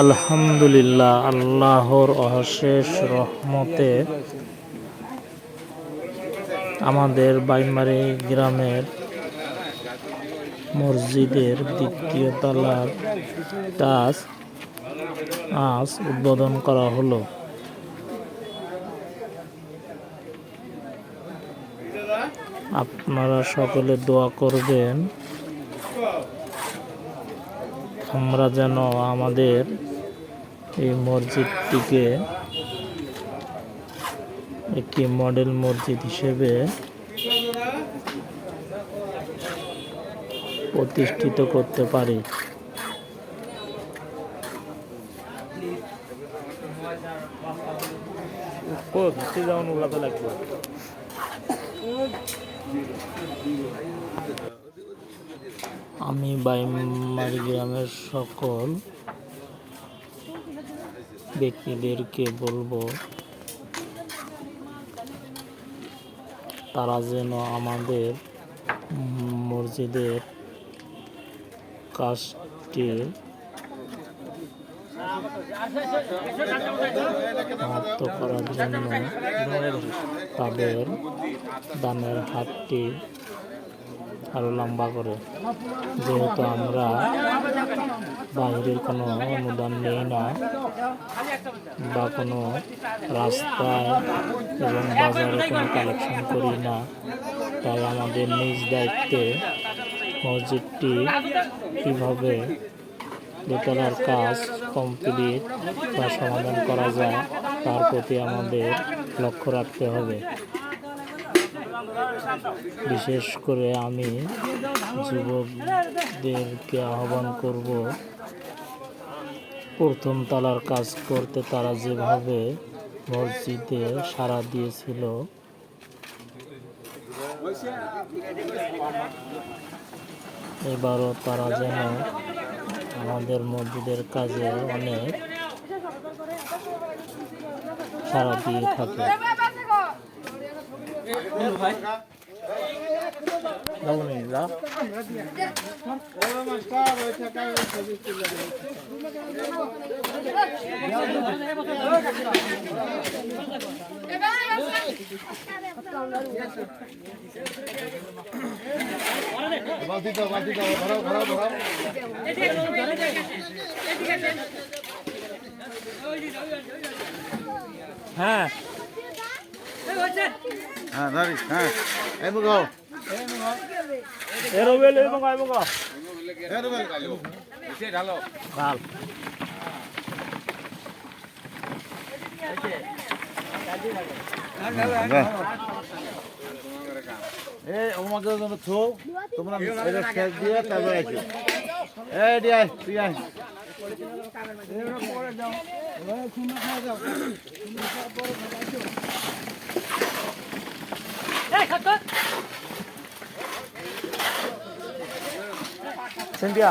আলহামদুলিল্লাহ, আল্লাহর অশেষ রহমতে আমাদের বাইমারি গ্রামের মসজিদের দ্বিতীয় তলার কাজ আজ উদ্বোধন করা হলো। আপনারা সকলে দোয়া করবেন আমরা যেন আমাদের এই মসজিদটিকে একটি মডেল মসজিদ হিসেবে প্রতিষ্ঠিত করতে পারি। আমি বাইমারি গ্রামের সকল ব্যক্তিদেরকে বলবো তারা যেন আমাদের মসজিদের কাজটি সমাপ্ত করার জন্য তাদের দানের হাতটি আরো লম্বা করে, যেহেতু আমরা বাইরের কোনো অনুদান নেই না বা কোনো রাস্তায় এবং বাজারে কোনো কালেকশন করি না, তাই আমাদের নিজ দায়িত্বে মসজিদটি কীভাবে দোতলার কাজ কমপ্লিট বা সমাধান করা যায় তার প্রতি আমাদের লক্ষ্য রাখতে হবে। বিশেষ করে আমি যুবকদেরকে আহ্বান করব, প্রথম তলার কাজ করতে তারা যেভাবে মসজিদে সাড়া দিয়েছিল, এবারও তারা যেন আমাদের মসজিদের কাজে অনেক সাড়া দিয়ে থাকে। হ্যাঁ তোমরা দিয়ে তারপরে সিন্ধিয়া